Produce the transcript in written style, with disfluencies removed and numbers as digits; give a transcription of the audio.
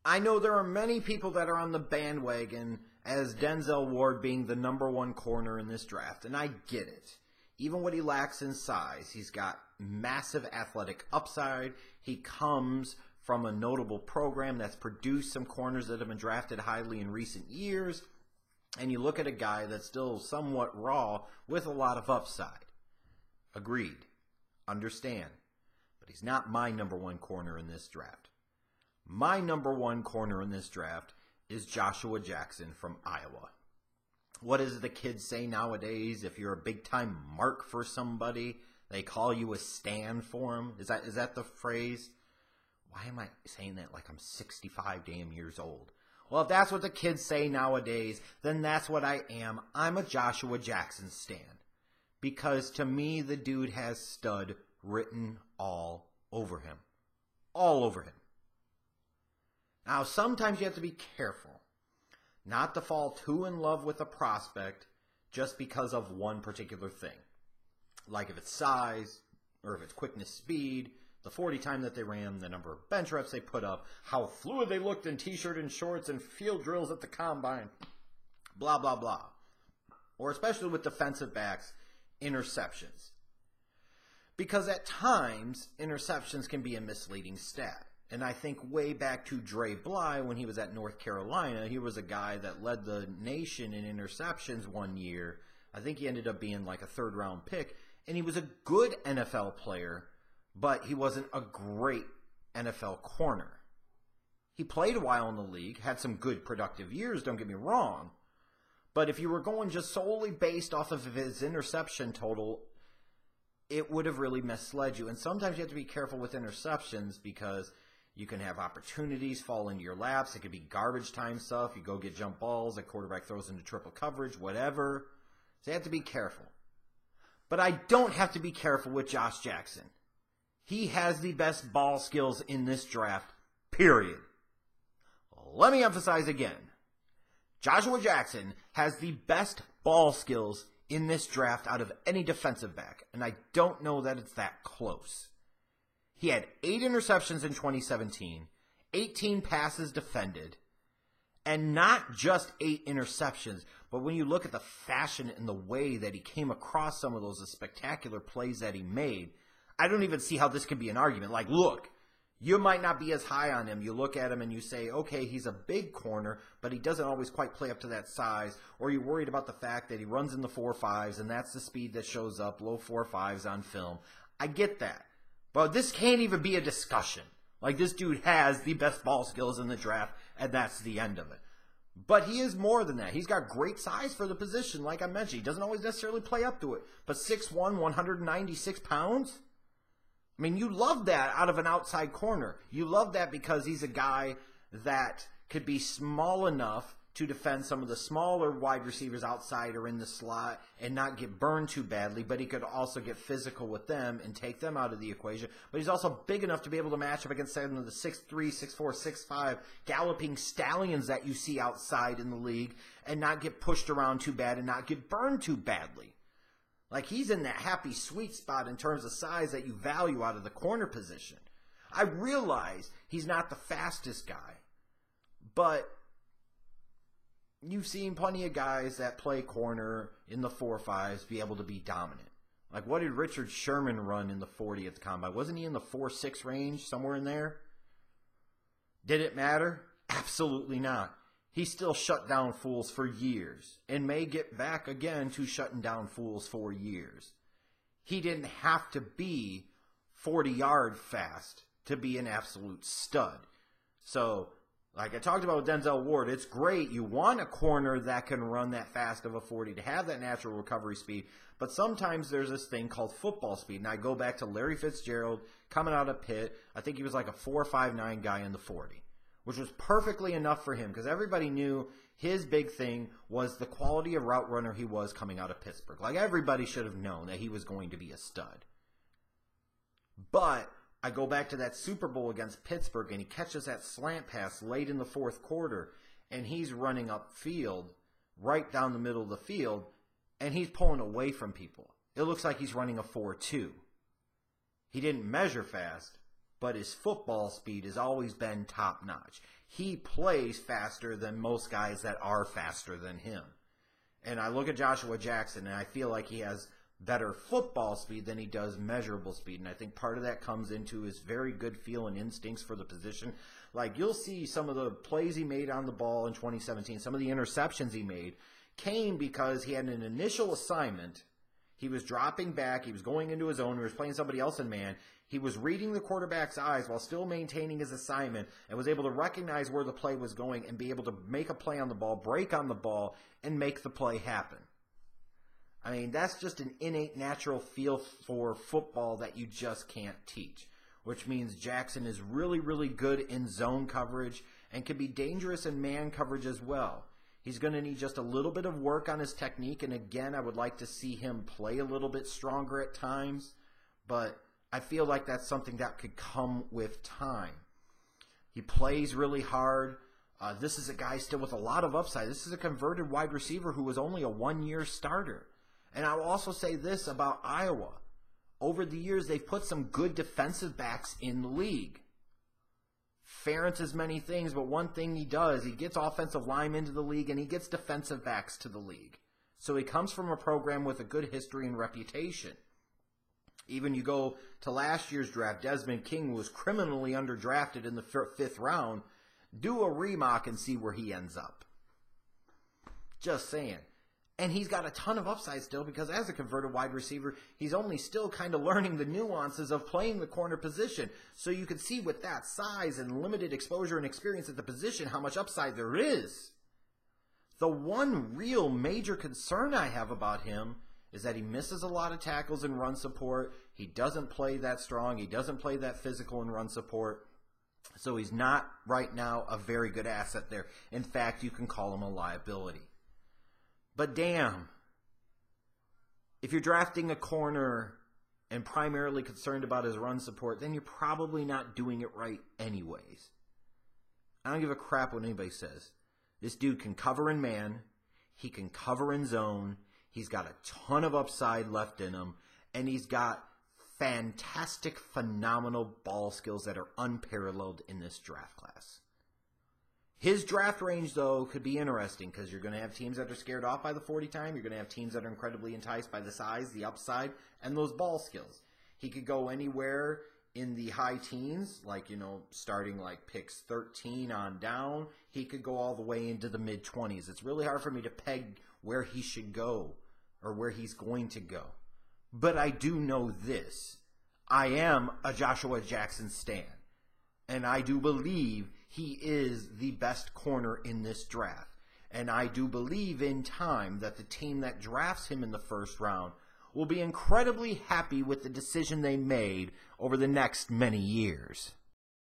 I know there are many people that are on the bandwagon as Denzel Ward being the #1 corner in this draft, and I get it. Even what he lacks in size, he's got massive athletic upside. He comes from a notable program that's produced some corners that have been drafted highly in recent years. And you look at a guy that's still somewhat raw with a lot of upside. Agreed. Understand. But he's not my #1 corner in this draft. My #1 corner in this draft is Joshua Jackson from Iowa. What does the kids say nowadays? If you're a big-time mark for somebody, they call you a stan for them. Is that the phrase? Why am I saying that like I'm 65 damn years old? Well, if that's what the kids say nowadays, then that's what I am. I'm a Joshua Jackson stan. Because to me, the dude has stud written all over him. All over him. Now, sometimes you have to be careful not to fall too in love with a prospect just because of one particular thing. Like if it's size, or if it's quickness, speed, the 40 time that they ran, the number of bench reps they put up, how fluid they looked in t-shirt and shorts and field drills at the combine, blah, blah, blah. Or especially with defensive backs, interceptions. Because at times, interceptions can be a misleading stat. And I think way back to Dre Bly when he was at North Carolina, he was a guy that led the nation in interceptions one year. I think he ended up being like a third-round pick. And he was a good NFL player, but he wasn't a great NFL corner. He played a while in the league, had some good productive years, don't get me wrong. But if you were going just solely based off of his interception total, it would have really misled you. And sometimes you have to be careful with interceptions because you can have opportunities fall into your laps. It could be garbage time stuff. You go get jump balls, a quarterback throws into triple coverage, whatever. So you have to be careful. But I don't have to be careful with Josh Jackson. He has the best ball skills in this draft, period. Let me emphasize again. Joshua Jackson has the best ball skills in this draft out of any defensive back, and I don't know that it's that close. He had 8 interceptions in 2017, 18 passes defended, and not just 8 interceptions, but when you look at the fashion and the way that he came across some of those spectacular plays that he made, I don't even see how this could be an argument. Like, look, you might not be as high on him. You look at him and you say, okay, he's a big corner, but he doesn't always quite play up to that size. Or you're worried about the fact that he runs in the 4.5s, and that's the speed that shows up, low 4.5s on film. I get that. But this can't even be a discussion. Like, this dude has the best ball skills in the draft, and that's the end of it. But he is more than that. He's got great size for the position, like I mentioned. He doesn't always necessarily play up to it. But 6'1", 196 pounds? I mean, you love that out of an outside corner. You love that because he's a guy that could be small enough to defend some of the smaller wide receivers outside or in the slot and not get burned too badly, but he could also get physical with them and take them out of the equation. But he's also big enough to be able to match up against some of the 6'3", 6'4", 6'5", galloping stallions that you see outside in the league and not get pushed around too bad and not get burned too badly. Like, he's in that happy sweet spot in terms of size that you value out of the corner position. I realize he's not the fastest guy, but you've seen plenty of guys that play corner in the 4.5s be able to be dominant. Like, what did Richard Sherman run in the 40 at the combine? Wasn't he in the 4.6 range, somewhere in there? Did it matter? Absolutely not. He still shut down fools for years and may get back again to shutting down fools for years. He didn't have to be 40-yard fast to be an absolute stud. So, like I talked about with Denzel Ward, it's great. You want a corner that can run that fast of a 40 to have that natural recovery speed. But sometimes there's this thing called football speed. And I go back to Larry Fitzgerald coming out of Pitt. I think he was like a 4.59 guy in the 40. Which was perfectly enough for him because everybody knew his big thing was the quality of route runner he was coming out of Pittsburgh. Like, everybody should have known that he was going to be a stud. But I go back to that Super Bowl against Pittsburgh, and he catches that slant pass late in the fourth quarter, and he's running upfield, right down the middle of the field, and he's pulling away from people. It looks like he's running a 4.2. He didn't measure fast, but his football speed has always been top-notch. He plays faster than most guys that are faster than him. And I look at Joshua Jackson, and I feel like he has better football speed than he does measurable speed. And I think part of that comes into his very good feel and instincts for the position. Like, you'll see some of the plays he made on the ball in 2017, some of the interceptions he made came because he had an initial assignment. He was dropping back. He was going into his own. He was playing somebody else in man. He was reading the quarterback's eyes while still maintaining his assignment and was able to recognize where the play was going and be able to make a play on the ball, break on the ball, and make the play happen. I mean, that's just an innate natural feel for football that you just can't teach, which means Jackson is really, really good in zone coverage and can be dangerous in man coverage as well. He's going to need just a little bit of work on his technique, and again, I would like to see him play a little bit stronger at times, but I feel like that's something that could come with time. He plays really hard. This is a guy still with a lot of upside. This is a converted wide receiver who was only a one-year starter. And I will also say this about Iowa. Over the years, they've put some good defensive backs in the league. Ferentz is many things, but one thing he does, he gets offensive linemen into the league and he gets defensive backs to the league. So he comes from a program with a good history and reputation. Even you go to last year's draft, Desmond King was criminally underdrafted in the fifth round. Do a remock and see where he ends up. Just saying. And he's got a ton of upside still because as a converted wide receiver, he's only still kind of learning the nuances of playing the corner position. So you can see with that size and limited exposure and experience at the position how much upside there is. The one real major concern I have about him is that he misses a lot of tackles in run support. He doesn't play that strong. He doesn't play that physical in run support. So he's not right now a very good asset there. In fact, you can call him a liability. But damn, if you're drafting a corner and primarily concerned about his run support, then you're probably not doing it right anyways. I don't give a crap what anybody says. This dude can cover in man. He can cover in zone. He's got a ton of upside left in him. And he's got fantastic, phenomenal ball skills that are unparalleled in this draft class. His draft range, though, could be interesting because you're going to have teams that are scared off by the 40 time. You're going to have teams that are incredibly enticed by the size, the upside, and those ball skills. He could go anywhere in the high teens, like, starting like picks 13 on down. He could go all the way into the mid-20s. It's really hard for me to peg where he should go or where he's going to go. But I do know this. I am a Joshua Jackson stan. And I do believe he is the best corner in this draft. And I do believe in time that the team that drafts him in the first round will be incredibly happy with the decision they made over the next many years.